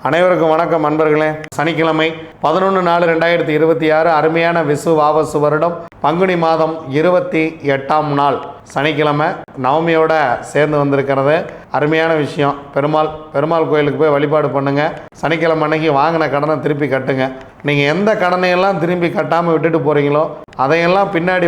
அனைவருக்கும் வணக்கம் நண்பர்களே. சனிக்கிழமை 11/4/2026 அருமையான விசு வாவசு வருடம் பங்குனி மாதம் 28ஆம் நாள் சனிக்கிழமை நவமியோட சேர்ந்து வந்திருக்கிறது. அருமையான விஷயம். பெருமாள் கோயிலுக்கு போய் வழிபாடு பண்ணுங்கள். சனிக்கிழமை அன்னைக்கு வாங்கின கடனை திருப்பி கட்டுங்க. நீங்கள் எந்த கடனையெல்லாம் திரும்பி கட்டாமல் விட்டுட்டு போகிறீங்களோ அதையெல்லாம் பின்னாடி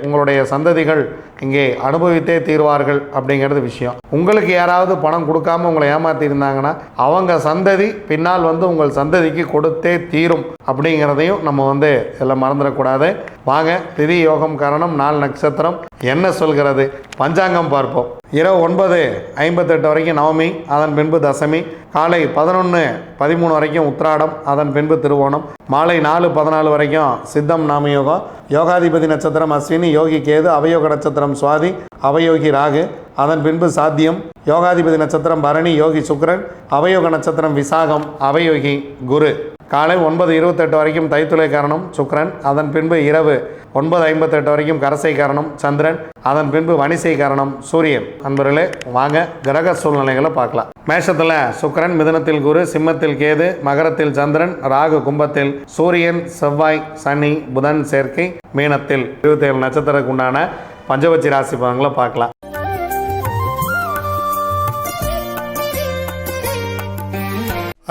உங்களுடைய சந்ததிகள் இங்கே அனுபவித்தே தீர்வார்கள் அப்படிங்கிறது விஷயம். உங்களுக்கு யாராவது பணம் கொடுக்காம உங்களை ஏமாற்றிருந்தாங்கன்னா அவங்க சந்ததி பின்னால் உங்கள் சந்ததிக்கு கொடுத்தே தீரும் அப்படிங்கிறதையும் நம்ம எல்லாம் மறந்துடக்கூடாது. வாங்க, திதி யோகம் காரணம் நாள் நட்சத்திரம் என்ன சொல்கிறது பஞ்சாங்கம் பார்ப்போம். இரவு 9:58 வரைக்கும் நவமி, அதன் பின்பு தசமி. காலை 11:13 வரைக்கும் உத்திராடம், அதன் பின்பு திருவோணம். மாலை 4:14 வரைக்கும் சித்தம் நாமயோகம். யோகாதிபதி நட்சத்திரம் அஸ்வினி, யோகி கேது. அவயோக நட்சத்திரம் சுவாதி, அவயோகி ராகு. அதன் பின்பு சாத்தியம். யோகாதிபதி நட்சத்திரம் பரணி, யோகி சுக்கிரன். அவயோக நட்சத்திரம் விசாகம், அவயோகி குரு. காலை 9:28 வரைக்கும் தைத்துளை காரணம் சுக்கிரன். அதன் பின்பு இரவு 9:58 வரைக்கும் கரசை காரணம் சந்திரன். அதன் பின்பு வணிசை காரணம் சூரியன். நண்பர்களே, வாங்க கிரக சூழ்நிலைகளை பார்க்கலாம். மேஷத்தில் சுக்கிரன், மிதுனத்தில் குரு, சிம்மத்தில் கேது, மகரத்தில் சந்திரன், ராகு, கும்பத்தில் சூரியன், செவ்வாய், சனி, புதன் சேர்க்கை. மீனத்தில் 27 நட்சத்திரத்துக்கு உண்டான பஞ்சபட்சி ராசி பலன்களை பார்க்கலாம்.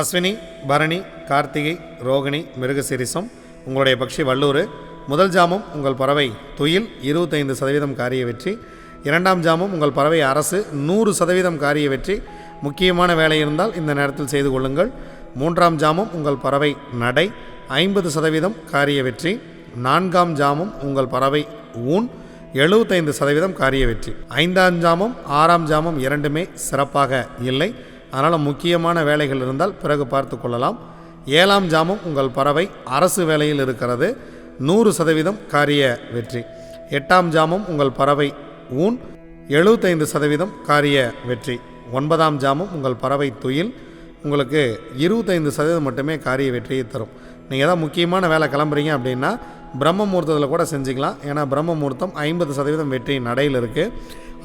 அஸ்வினி, பரணி, கார்த்திகை, ரோகிணி, மிருகசிரிசம். உங்களுடைய பக்ஷி வல்லூர். முதல் ஜாமம் உங்கள் பறவை துயில், 25% காரிய வெற்றி. இரண்டாம் ஜாமம் உங்கள் பறவை அரசு, 100% காரிய வெற்றி. முக்கியமான வேலை இருந்தால் இந்த நேரத்தில் செய்து கொள்ளுங்கள். மூன்றாம் ஜாமம் உங்கள் பறவை நடை, 50% காரிய வெற்றி. நான்காம் ஜாமம் உங்கள் பறவை ஊன், 75% காரிய வெற்றி. ஐந்தாம் ஜாமம் 6ஆம் ஜாமம் இரண்டுமே சிறப்பாக இல்லை. அதனால் முக்கியமான வேலைகள் இருந்தால் பிறகு பார்த்து கொள்ளலாம். 7ஆம் ஜாமம் உங்கள் பறவை அரசு வேலையில் இருக்கிறது, 100% காரிய வெற்றி. 8ஆம் ஜாமம் உங்கள் பறவை ஊன், 75% காரிய வெற்றி. 9ஆம் ஜாமம் உங்கள் பறவை துயில், உங்களுக்கு 25% மட்டுமே காரிய வெற்றியை தரும். நீங்கள் ஏதாவது முக்கியமான வேலை கிளம்புறீங்க அப்படின்னா பிரம்ம முகூர்த்தத்தில் கூட செஞ்சுக்கலாம். ஏன்னா பிரம்ம முகூர்த்தம் 50% வெற்றி நடையில் இருக்குது.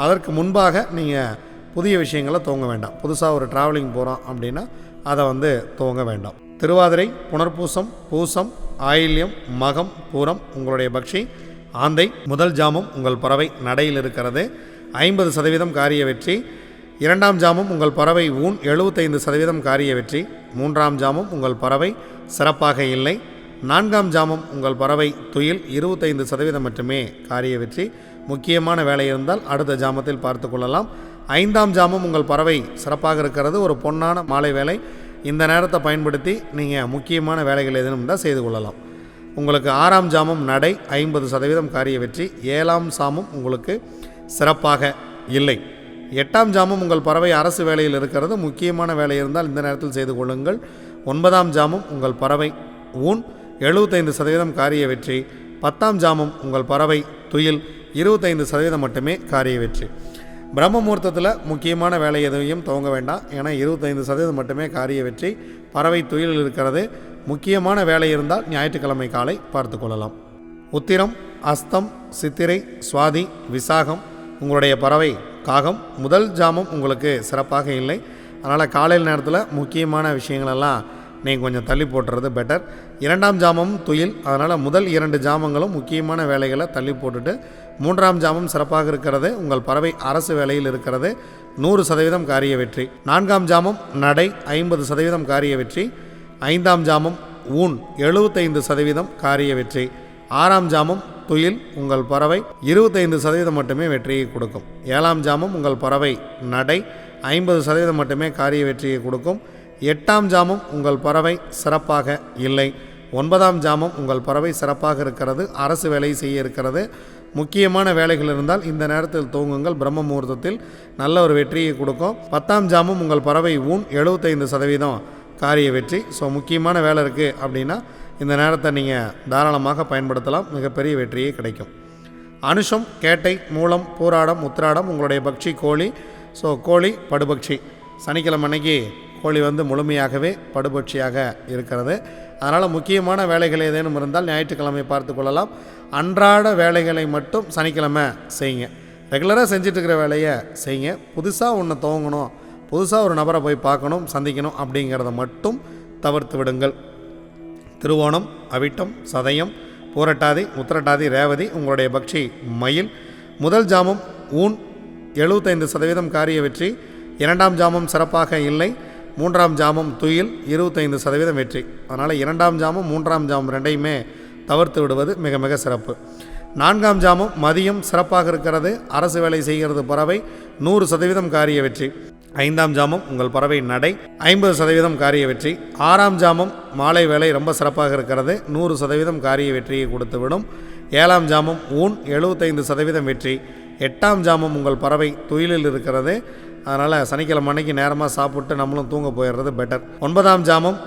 அதற்கு முன்பாக நீங்கள் புதிய விஷயங்களை துவங்க வேண்டாம். புதுசாக ஒரு ட்ராவலிங் போகிறோம் அப்படின்னா அதை துவங்க வேண்டாம். திருவாதிரை, புனர்பூசம், பூசம், ஆயில்யம், மகம், பூரம். உங்களுடைய பக்ஷி ஆந்தை. முதல் ஜாமம் உங்கள் பறவை நடையில் இருக்கிறது, 50% காரிய வெற்றி. இரண்டாம் ஜாமம் உங்கள் பறவை ஊன், 75% காரிய வெற்றி. மூன்றாம் ஜாமம் உங்கள் பறவை சிறப்பாக இல்லை. நான்காம் ஜாமம் உங்கள் பறவை துயில், 25% மட்டுமே காரிய வெற்றி. முக்கியமான வேலை இருந்தால் அடுத்த ஜாமத்தில் பார்த்து கொள்ளலாம். ஐந்தாம் ஜாமம் உங்கள் பறவை சிறப்பாக இருக்கிறது, ஒரு பொன்னான மாலை வேலை. இந்த நேரத்தை பயன்படுத்தி நீங்கள் முக்கியமான வேலைகள் எதுவும் தான் செய்து கொள்ளலாம். உங்களுக்கு 6ஆம் ஜாமம் நடை, 50% காரிய வெற்றி. 7ஆம் ஜாமம் உங்களுக்கு சிறப்பாக இல்லை. 8ஆம் ஜாமம் உங்கள் பறவை அரசு வேலையில் இருக்கிறது, முக்கியமான வேலை இருந்தால் இந்த நேரத்தில் செய்து கொள்ளுங்கள். 9ஆம் ஜாமம் உங்கள் பறவை ஊன், 75% காரிய வெற்றி. 10ஆம் ஜாமம் உங்கள் பறவை துயில், 25% மட்டுமே காரிய வெற்றி. பிரம்ம முகூர்த்தத்தில் முக்கியமான வேலை எதையும் துவங்க வேண்டாம். ஏன்னா 25% மட்டுமே காரிய வெற்றி. பறவை துயிலில் இருக்கிறது. முக்கியமான வேலை இருந்தால் ஞாயிற்றுக்கிழமை காலை பார்த்து கொள்ளலாம். உத்திரம், அஸ்தம், சித்திரை, சுவாதி, விசாகம். உங்களுடைய பறவை காகம். முதல் ஜாமம் உங்களுக்கு சிறப்பாக இல்லை. அதனால் காலையில் நேரத்தில் முக்கியமான விஷயங்களெல்லாம் நீங்கள் கொஞ்சம் தள்ளி போட்டுறது பெட்டர். இரண்டாம் ஜாமம் துயில், அதனால் முதல் 2 ஜாமங்களும் முக்கியமான வேலைகளை தள்ளி போட்டுட்டு மூன்றாம் ஜாமம் சிறப்பாக இருக்கிறது. உங்கள் பறவை அரசு வேலையில் இருக்கிறது, 100% காரிய வெற்றி. நான்காம் ஜாமம் நடை, 50% காரிய வெற்றி. ஐந்தாம் ஜாமம் ஊன், 75% காரிய வெற்றி. 6ஆம் ஜாமம் துயில், உங்கள் பறவை 25% மட்டுமே வெற்றியை கொடுக்கும். 7ஆம் ஜாமம் உங்கள் பறவை நடை, 50% மட்டுமே காரிய வெற்றியை கொடுக்கும். 8ஆம் ஜாமம் உங்கள் பறவை சிறப்பாக இல்லை. 9ஆம் ஜாமம் உங்கள் பறவை சிறப்பாக இருக்கிறது, அரசு வேலை செய்ய இருக்கிறது. முக்கியமான வேலைகள் இருந்தால் இந்த நேரத்தில் தூங்குங்கள். பிரம்ம முகூர்த்தத்தில் நல்ல ஒரு வெற்றியை கொடுக்கும். 10ஆம் ஜாமம் உங்கள் பறவை ஊன், 75% காரிய வெற்றி. ஸோ முக்கியமான வேலை இருக்குது அப்படின்னா இந்த நேரத்தை நீங்கள் தாராளமாக பயன்படுத்தலாம், மிகப்பெரிய வெற்றியே கிடைக்கும். அனுஷம், கேட்டை, மூலம், பூராடம், உத்திராடம். உங்களுடைய பக்ஷி கோழி. ஸோ கோழி படுபக்ஷி. சனிக்கிழமை அன்னைக்கு கோழி முழுமையாகவே படுபட்சியாக இருக்கிறது. அதனால் முக்கியமான வேலைகள் ஏதேனும் இருந்தால் ஞாயிற்றுக்கிழமை பார்த்து கொள்ளலாம். அன்றாட வேலைகளை மட்டும் சனிக்கிழமை செய்யுங்க. ரெகுலராக செஞ்சிட்ருக்கிற வேலையை செய்யுங்க. புதுசாக ஒன்று துவங்கணும், புதுசாக ஒரு நபரை போய் பார்க்கணும், சந்திக்கணும் அப்படிங்கிறத மட்டும் தவிர்த்து விடுங்கள். திருவோணம், அவிட்டம், சதயம், பூரட்டாதி, உத்திரட்டாதி, ரேவதி உங்களுடைய பக்ஷி மயில். முதல் ஜாமம் ஊன் 75% காரிய வெற்றி. இரண்டாம் ஜாமம் சிறப்பாக இல்லை. மூன்றாம் ஜாமம் துயில் 25% வெற்றி. அதனால் இரண்டாம் ஜாமம் மூன்றாம் ஜாமம் ரெண்டையுமே தவிர்த்து விடுவது மிக மிக சிறப்பு. நான்காம் ஜாமம் மதியம் சிறப்பாக இருக்கிறது. அரசு வேலை செய்கிறது பறவை 100% காரிய வெற்றி. ஐந்தாம் ஜாமம் உங்கள் பறவை நடை 50% காரிய வெற்றி. ஆறாம் ஜாமம் மாலை வேலை ரொம்ப சிறப்பாக இருக்கிறது, 100% காரிய வெற்றியை கொடுத்துவிடும். ஏழாம் ஜாமம் ஊன் 75% வெற்றி. எட்டாம் ஜாமம் உங்கள் பறவை துயிலில் இருக்கிறது. அதனால் சனிக்கிழமை அன்னைக்கு நேரமாக சாப்பிட்டு நம்மளும் தூங்க போயிடுறது பெட்டர். ஒன்பதாம் ஜாமம்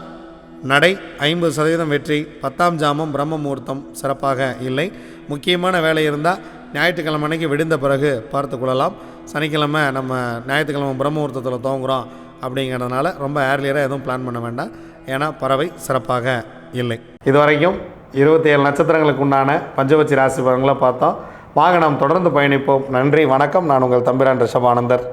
நடை 50% வெற்றி. 10ஆம் ஜாமம் பிரம்ம முகூர்த்தம் சிறப்பாக இல்லை. முக்கியமான வேலை இருந்தால் ஞாயிற்றுக்கிழமை அன்னைக்கு விடிந்த பிறகு பார்த்து கொள்ளலாம். சனிக்கிழமை நம்ம ஞாயிற்றுக்கிழமை பிரம்ம முகூர்த்தத்தில் துவங்குறோம் அப்படிங்கிறதுனால ரொம்ப ஏர்லியராக எதுவும் பிளான் பண்ண வேண்டாம். ஏன்னா பறவை சிறப்பாக இல்லை. இதுவரைக்கும் 27 நட்சத்திரங்களுக்கு உண்டான பஞ்சபட்சி ராசி பலன்களை பார்த்தோம். வாங்க நாம் தொடர்ந்து பயணிப்போம். நன்றி, வணக்கம். நான் உங்கள் தம்பிரான் ரிஷபானந்தர்.